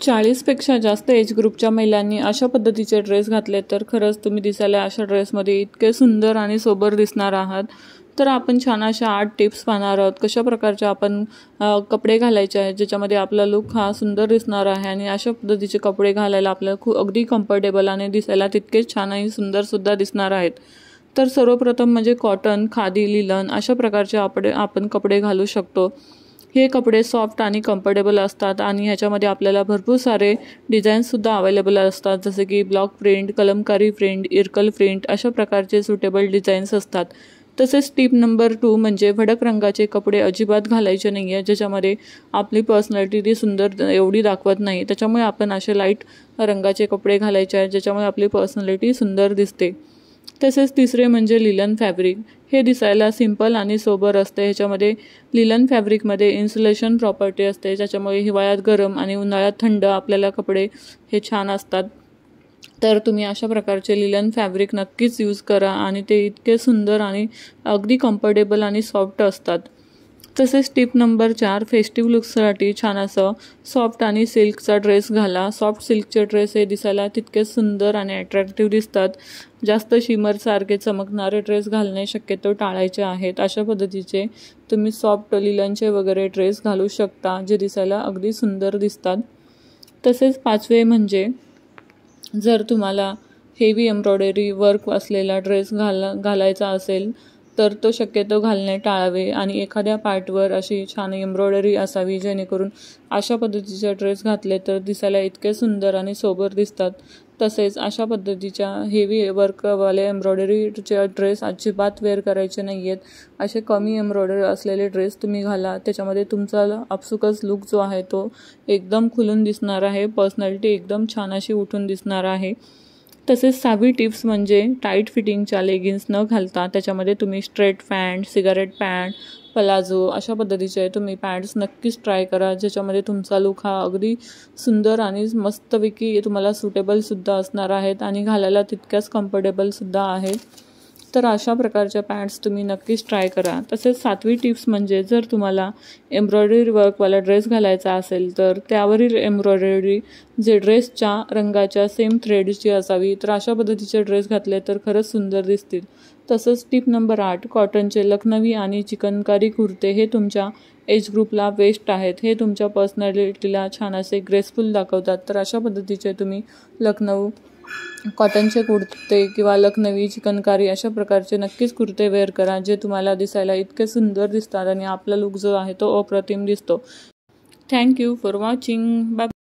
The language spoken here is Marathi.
40पेक्षा जास्त एज ग्रुपच्या महिलांनी अशा पद्धतीचे ड्रेस घातले तर खरंच तुम्ही दिसायला अशा ड्रेसमध्ये इतके सुंदर आणि सोबर दिसणार आहात। तर आपण छान अशा 8 टिप्स पाहणार आहोत कशा प्रकारचे आपण कपडे घालायचे आहेत ज्याच्यामध्ये आपला लुक हा सुंदर दिसणार आहे आणि अशा पद्धतीचे कपडे घालायला आपल्याला खूप अगदी कम्फर्टेबल आणि दिसायला तितकेच छान आणि सुंदर सुद्धा दिसणार आहेत। तर सर्वप्रथम म्हणजे कॉटन, खादी, लिलन अशा प्रकारचे आपण कपडे घालू शकतो। हे कपडे सॉफ्ट आणि कम्फर्टेबल असतात आणि ह्याच्यामध्ये आपल्याला भरपूर सारे डिझाईन्ससुद्धा अवेलेबल असतात, जसे की block print, Kalamkari print, Irkal print अशा प्रकारचे सुटेबल डिझाईन्स असतात। तसेच टिप नंबर 2 म्हणजे भडक रंगाचे कपडे अजिबात घालायचे नाही आहे, ज्याच्यामध्ये आपली पर्सनॅलिटी ती सुंदर एवढी दाखवत नाही। त्याच्यामुळे आपण असे लाईट रंगाचे कपडे घालायचे आहेत ज्याच्यामुळे आपली पर्सनॅलिटी सुंदर दिसते। तसेच तिसरे म्हणजे लिलन फॅब्रिक। हे दिसायला सिंपल आणि सोबर असते। ह्याच्यामध्ये लिलन फॅब्रिकमध्ये इन्सुलेशन प्रॉपर्टी असते, ज्याच्यामुळे हिवाळ्यात गरम आणि उन्हाळ्यात थंड आपल्याला कपडे हे छान असतात। तर तुम्ही अशा प्रकारचे लिलन फॅब्रिक नक्कीच यूज करा आणि ते इतके सुंदर आणि अगदी कम्फर्टेबल आणि सॉफ्ट असतात। तसेच टिप नंबर 4 फेस्टिव्ह लुक्ससाठी छान असं सॉफ्ट आणि सिल्कचा ड्रेस घाला। सॉफ्ट सिल्कचे ड्रेस हे दिसायला तितकेच सुंदर आणि अट्रॅक्टिव्ह दिसतात। जास्त शिमरसारखे चमकणारे ड्रेस घालणे शक्यतो टाळायचे आहेत। अशा पद्धतीचे तुम्ही सॉफ्ट लिलनचे वगैरे ड्रेस घालू शकता जे दिसायला अगदी सुंदर दिसतात। तसेच 5वे म्हणजे जर तुम्हाला हेवी एम्ब्रॉयडरी वर्क असलेला ड्रेस घालायचा असेल तर तो शक्यतो घालणे टाळावे आणि एखाद्या पार्टवर अशी छान एम्ब्रॉयडरी असावी, जेणेकरून अशा पद्धतीचे ड्रेस घातले तर दिसायला इतके सुंदर आणि सोबर दिसतात। तसेच अशा पद्धतीच्या हेवी वर्कवाले एम्ब्रॉयडरीचे ड्रेस अजिबात वेअर करायचे नाही आहेत। असे कमी एम्ब्रॉयडरी असलेले ड्रेस तुम्ही घाला, त्याच्यामध्ये तुमचा आपसुकच लुक जो आहे तो एकदम खुलून दिसणार आहे, पर्सनॅलिटी एकदम छान अशी उठून दिसणार आहे। तसेच 6वी टिप्स म्हणजे टाईट फिटिंगच्या लेगिन्स न घालता त्याच्यामध्ये तुम्ही स्ट्रेट पॅन्ट, सिगारेट पॅन्ट, पलाझो अशा पद्धतीचे तुम्ही पॅन्ट्स नक्कीच ट्राय करा, ज्याच्यामध्ये तुमचा लुक हा अगदी सुंदर आणि मस्तपैकी तुम्हाला सुटेबलसुद्धा असणार आहेत आणि घालायला तितक्याच कम्फर्टेबलसुद्धा आहेत। तर अशा प्रकारच्या पॅन्ट्स तुम्ही नक्कीच ट्राय करा। तसेच 7वी टिप्स म्हणजे जर तुम्हाला एम्ब्रॉयडरी वर्कवाला ड्रेस घालायचा असेल तर त्यावरील एम्ब्रॉयडरी जे ड्रेसच्या रंगाच्या सेम थ्रेडची असावी, तर अशा पद्धतीचे ड्रेस घातले तर खरंच सुंदर दिसतील। तसंच टिप नंबर 8 कॉटनचे लखनवी आणि चिकनकारी कुर्ते हे तुमच्या एज ग्रुपला बेस्ट आहेत। हे तुमच्या पर्सनॅलिटीला छान असे ग्रेसफुल दाखवतात। तर अशा पद्धतीचे तुम्ही कॉटनचे कुर्ते किंवा लखनवी, चिकनकारी अशा प्रकारचे नक्कीच कुर्ते वेअर करा, जे तुम्हाला दिसायला इतके सुंदर दिसतात आणि आपला लुक जो आहे तो अप्रतिम दिसतो। Thank you for watching. बाय।